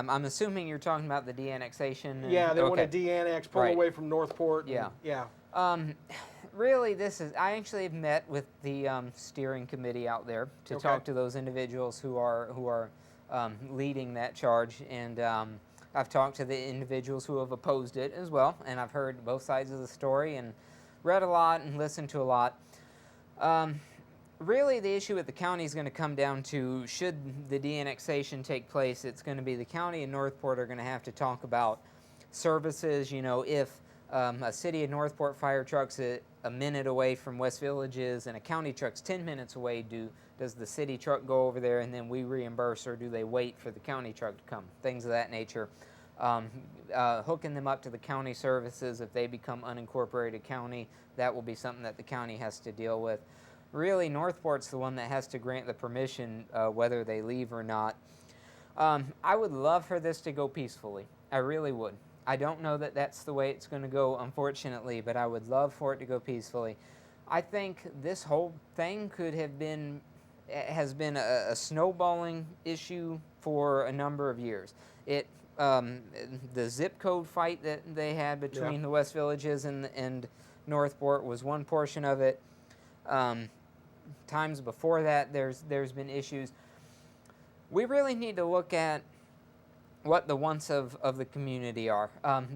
I'm assuming you're talking about the de-annexation. Yeah, they want to de-annex, pull away from Northport. Yeah. Yeah. Really, I actually have met with the steering committee out there to talk to those individuals who are leading that charge, and I've talked to the individuals who have opposed it as well, and I've heard both sides of the story and read a lot and listened to a lot. Really, the issue with the county is going to come down to, should the de-annexation take place, it's going to be the county and Northport are going to have to talk about services. You know, if a city of Northport fire truck's a minute away from West Villages and a county truck's 10 minutes away, does the city truck go over there and then we reimburse, or do they wait for the county truck to come? Things of that nature. Hooking them up to the county services, if they become unincorporated county, that will be something that the county has to deal with. Really, Northport's the one that has to grant the permission whether they leave or not. I would love for this to go peacefully. I really would. I don't know that that's the way it's going to go, unfortunately, but I would love for it to go peacefully. I think this whole thing has been a snowballing issue for a number of years. The zip code fight that they had between the West Villages and Northport was one portion of it. Times before that, there's been issues. We really need to look at what the wants of the community are.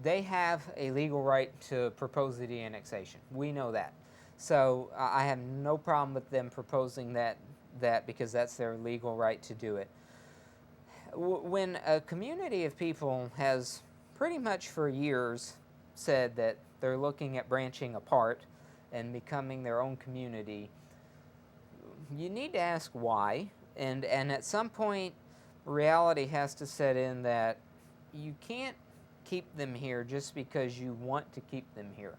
They have a legal right to propose the de-annexation. We know that. So I have no problem with them proposing that because that's their legal right to do it. When a community of people has pretty much for years said that they're looking at branching apart and becoming their own community, you need to ask why, and at some point reality has to set in that you can't keep them here just because you want to keep them here.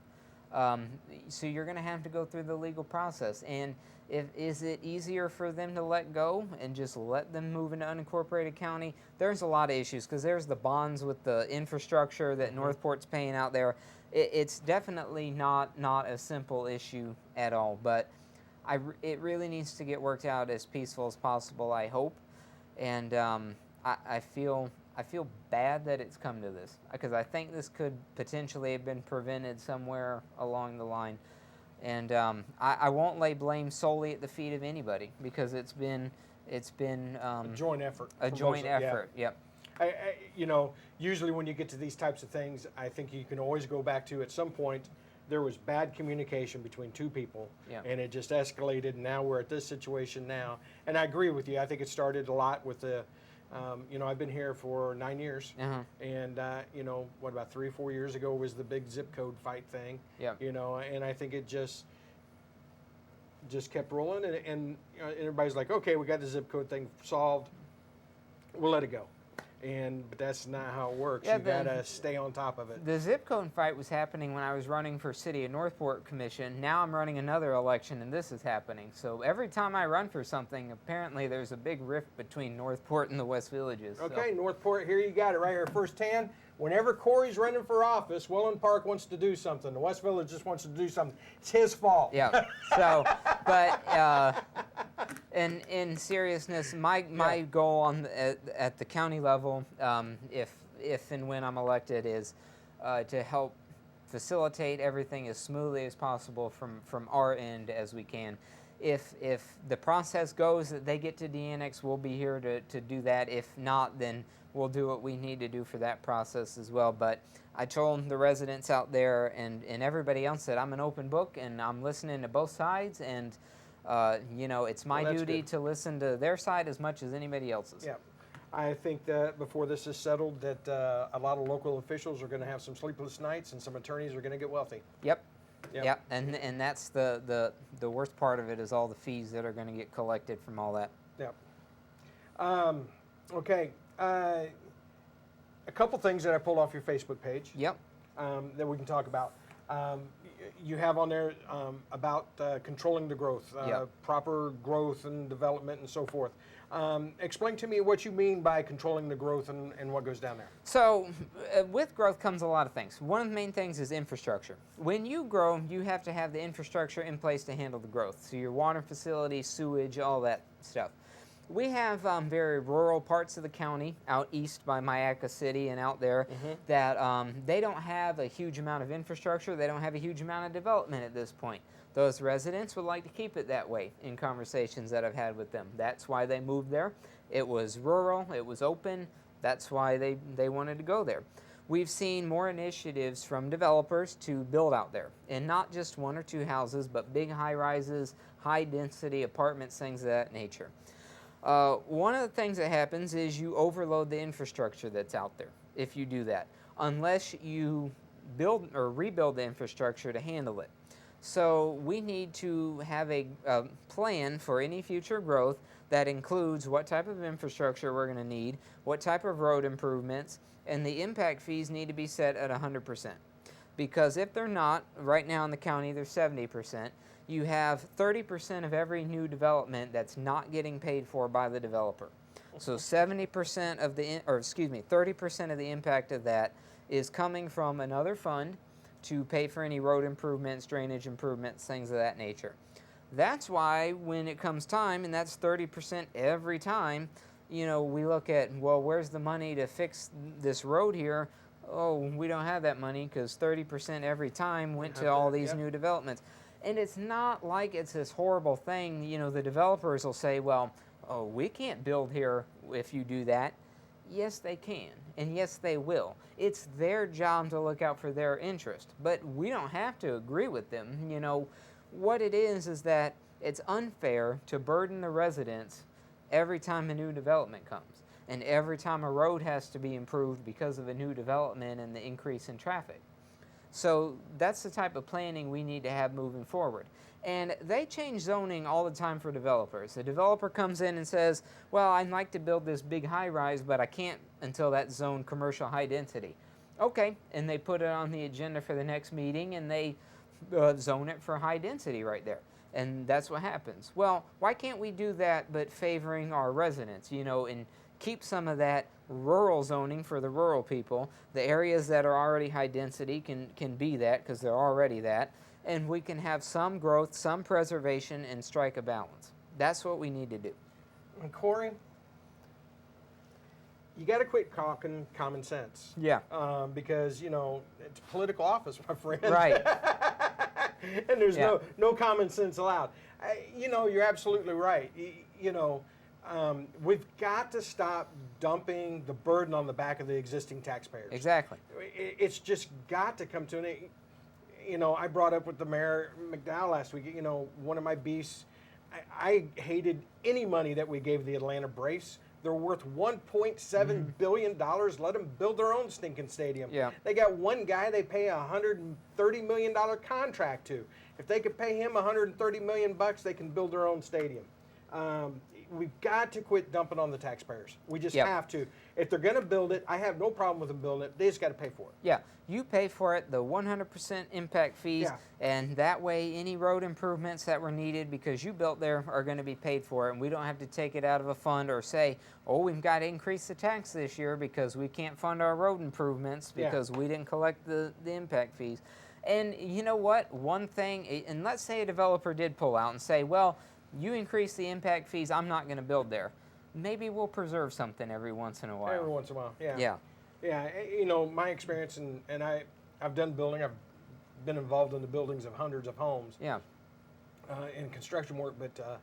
So you're going to have to go through the legal process. And is it easier for them to let go and just let them move into unincorporated county? There's a lot of issues, because there's the bonds with the infrastructure that Northport's paying out there. It's definitely not a simple issue at all, but it really needs to get worked out as peaceful as possible, I hope. And I feel bad that it's come to this, because I think this could potentially have been prevented somewhere along the line. And I won't lay blame solely at the feet of anybody, because it's been a joint effort. A joint effort. Yep. Usually when you get to these types of things, I think you can always go back to, at some point there was bad communication between two people, and it just escalated, and now we're at this situation now. And I agree with you. I think it started a lot with the, I've been here for 9 years, and about 3 or 4 years ago was the big zip code fight thing. And I think it just kept rolling, and everybody's like, okay, we got the zip code thing solved, we'll let it go. But that's not how it works. You gotta stay on top of it. The zip code fight was happening when I was running for City of Northport Commission. Now I'm running another election, and this is happening. So every time I run for something, apparently there's a big rift between Northport and the West Villages. Okay, so. Northport, here you got it right here, first hand. Whenever Cory's running for office, Welland Park wants to do something. The West Village just wants to do something. It's his fault. Yeah. So, but in seriousness, my goal at the county level, if and when I'm elected, is to help facilitate everything as smoothly as possible from our end as we can. If the process goes that they get to de-annex, we'll be here to do that. If not, then we'll do what we need to do for that process as well. But I told the residents out there and everybody else that I'm an open book, and I'm listening to both sides, and it's my duty to listen to their side as much as anybody else's. Yeah. I think that before this is settled, that a lot of local officials are going to have some sleepless nights, and some attorneys are going to get wealthy. Yep. Yeah, and that's the worst part of it, is all the fees that are going to get collected from all that. Yep. Okay. A couple things that I pulled off your Facebook page. Yep. That we can talk about. You have on there about controlling the growth, proper growth and development and so forth. Explain to me what you mean by controlling the growth and what goes down there. So with growth comes a lot of things. One of the main things is infrastructure. When you grow, you have to have the infrastructure in place to handle the growth. So your water facilities, sewage, all that stuff. We have very rural parts of the county out east by Mayaca City and out there that they don't have a huge amount of infrastructure. They don't have a huge amount of development at this point. Those residents would like to keep it that way in conversations that I've had with them. That's why they moved there. It was rural. It was open. That's why they wanted to go there. We've seen more initiatives from developers to build out there, and not just 1 or 2 houses, but big high-rises, high-density apartments, things of that nature. One of the things that happens is you overload the infrastructure that's out there if you do that, unless you build or rebuild the infrastructure to handle it. So we need to have a plan for any future growth that includes what type of infrastructure we're going to need, what type of road improvements, and the impact fees need to be set at 100%. Because if they're not, right now in the county they're 70%, you have 30% of every new development that's not getting paid for by the developer. So 70% of the, 30% of the impact of that is coming from another fund to pay for any road improvements, drainage improvements, things of that nature. That's why when it comes time, and that's 30% every time, you know, we look at, well, where's the money to fix this road here? Oh, we don't have that money because 30% every time went to all these new developments. And it's not like it's this horrible thing. You know, the developers will say, well, oh, we can't build here if you do that. Yes, they can, and yes, they will. It's their job to look out for their interest, but we don't have to agree with them. You know, what it is that it's unfair to burden the residents every time a new development comes, and every time a road has to be improved because of a new development and the increase in traffic. So that's the type of planning we need to have moving forward. And they change zoning all the time for developers. The developer comes in and says, well, I'd like to build this big high-rise, but I can't until that's zoned commercial high density. Okay, and they put it on the agenda for the next meeting, and they zone it for high density right there. And that's what happens. Well, why can't we do that but favoring our residents, you know, and keep some of that rural zoning for the rural people? The areas that are already high density can be that because they're already that. And we can have some growth, some preservation, and strike a balance. That's what we need to do. And Cory, you got to quit talking common sense. Yeah. Because, you know, it's political office, my friend. Right. And there's no common sense allowed. You know, you're absolutely right. You know, we've got to stop dumping the burden on the back of the existing taxpayers. Exactly. It's just got to come to an end. You know, I brought up with the mayor McDowell last week, you know, one of my beefs, I hated any money that we gave the Atlanta Braves. They're worth $1.7 billion. Let them build their own stinking stadium. Yeah. They got one guy they pay a $130 million contract to. If they could pay him $130 million, they can build their own stadium. We've got to quit dumping on the taxpayers. We just have to. If they're going to build it, I have no problem with them building it. They just got to pay for it. Yeah, you pay for it, the 100% impact fees, and that way any road improvements that were needed because you built there are going to be paid for, and we don't have to take it out of a fund or say, oh, we've got to increase the tax this year because we can't fund our road improvements because we didn't collect the impact fees. And you know what? One thing, and let's say a developer did pull out and say, well, you increase the impact fees, I'm not going to build there. Maybe we'll preserve something every once in a while. Every once in a while, yeah. Yeah. Yeah, you know, my experience, and I've done building, I've been involved in the buildings of hundreds of homes. Yeah. In construction work, but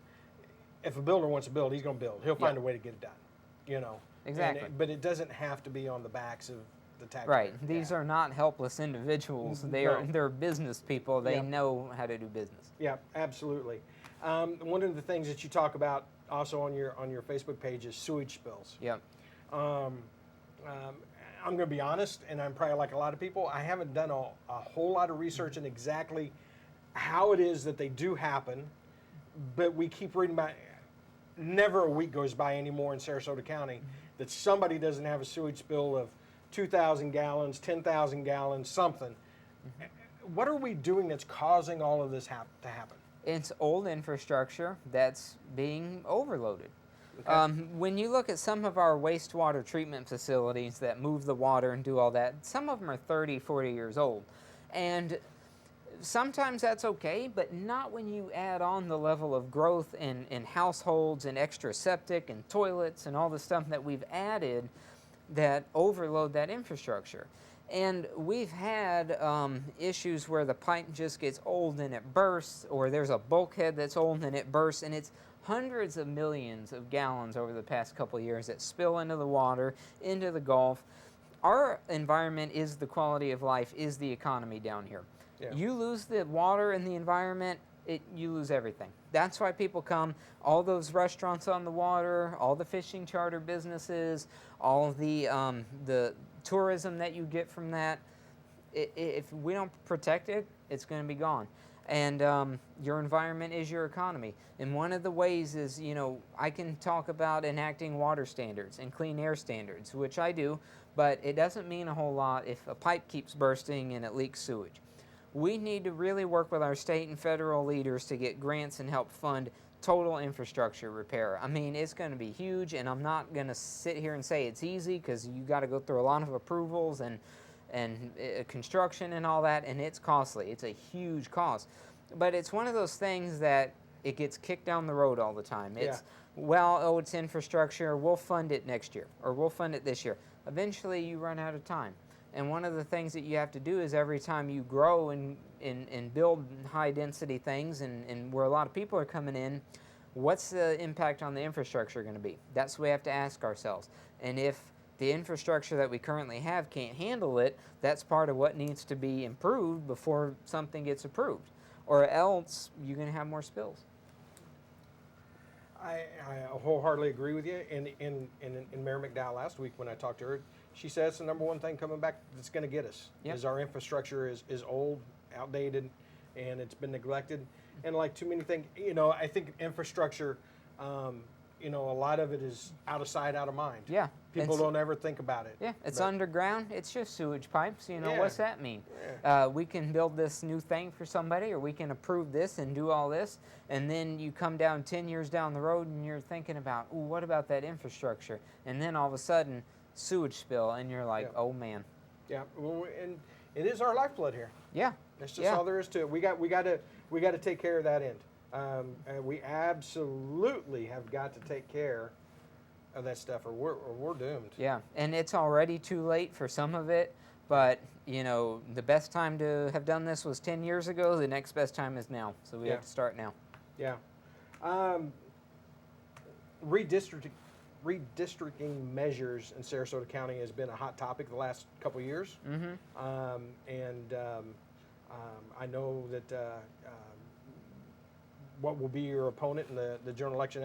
if a builder wants to build, he's going to build. He'll find a way to get it done, you know. Exactly. But it doesn't have to be on the backs of the taxpayers. Right. These are not helpless individuals. They're business people. They know how to do business. Yeah, absolutely. One of the things that you talk about also on your Facebook page is sewage spills. Yep. I'm going to be honest, and I'm probably like a lot of people, I haven't done a whole lot of research in exactly how it is that they do happen, but we keep reading about, never a week goes by anymore in Sarasota County that somebody doesn't have a sewage spill of 2,000 gallons, 10,000 gallons, something. What are we doing that's causing all of this to happen? It's old infrastructure that's being overloaded. Okay. When you look at some of our wastewater treatment facilities that move the water and do all that, some of them are 30, 40 years old. And sometimes that's okay, but not when you add on the level of growth in households and extra septic and toilets and all the stuff that we've added that overload that infrastructure. And we've had issues where the pipe just gets old and it bursts, or there's a bulkhead that's old and it bursts, and it's hundreds of millions of gallons over the past couple of years that spill into the water, into the Gulf. Our environment is the quality of life, is the economy down here. Yeah. You lose the water and the environment, you lose everything. That's why people come. All those restaurants on the water, all the fishing charter businesses, all the tourism that you get from that. If we don't protect it, it's going to be gone. And your environment is your economy. And one of the ways is, I can talk about enacting water standards and clean air standards, which I do, but it doesn't mean a whole lot if a pipe keeps bursting and it leaks sewage. We need to really work with our state and federal leaders to get grants and help fund total infrastructure repair. I mean, it's going to be huge, and I'm not going to sit here and say it's easy, because you got to go through a lot of approvals and construction and all that, and it's costly. It's a huge cost. But it's one of those things that it gets kicked down the road all the time. It's, it's infrastructure, we'll fund it next year, or we'll fund it this year. Eventually, you run out of time. And one of the things that you have to do is every time you grow and build high-density things and where a lot of people are coming in, what's the impact on the infrastructure going to be? That's what we have to ask ourselves. And if the infrastructure that we currently have can't handle it, that's part of what needs to be improved before something gets approved. Or else, you're going to have more spills. I wholeheartily agree with you. In Mayor McDowell last week when I talked to her, she said it's the number one thing coming back that's going to get us. Yep. Is our infrastructure is old, outdated, and it's been neglected. And like too many things, I think infrastructure, a lot of it is out of sight, out of mind. Yeah. People don't ever think about it. Yeah, it's underground. It's just sewage pipes. Yeah. What's that mean? Yeah. We can build this new thing for somebody, or we can approve this and do all this, and then you come down 10 years down the road and you're thinking about, ooh, what about that infrastructure? And then all of a sudden, sewage spill, and you're like, oh man. Yeah, well, and it is our lifeblood here. Yeah. That's just all there is to it. We got to take care of that end. And we absolutely have got to take care of that stuff, or we're doomed. Yeah, and it's already too late for some of it, but the best time to have done this was 10 years ago. The next best time is now, so we have to start now. Yeah. Redistricting measures in Sarasota County has been a hot topic the last couple of years. Mm-hmm. I know that what will be your opponent in the general election,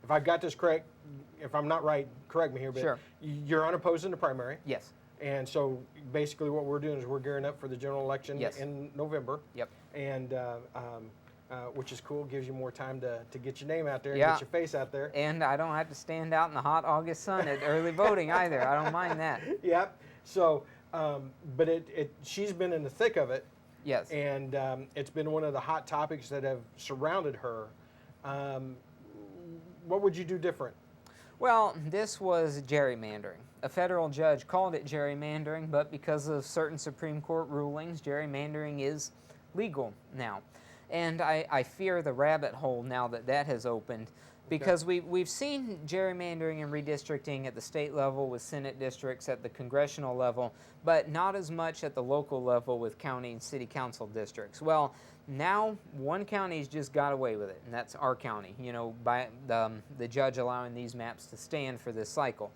if I've got this correct, if I'm not right, correct me here, but sure. You're unopposed in the primary. Yes. And so basically what we're doing is we're gearing up for the general election in November. Yep. And which is cool, gives you more time to get your name out there and get your face out there. And I don't have to stand out in the hot August sun at early voting either. I don't mind that. Yep. So, but she's been in the thick of it. Yes. And it's been one of the hot topics that have surrounded her. What would you do different? Well, this was gerrymandering. A federal judge called it gerrymandering, but because of certain Supreme Court rulings, gerrymandering is legal now. And I fear the rabbit hole now that has opened, because we've seen gerrymandering and redistricting at the state level with Senate districts, at the congressional level, but not as much at the local level with county and city council districts. Well, now one county's just got away with it, and that's our county, by the judge allowing these maps to stand for this cycle.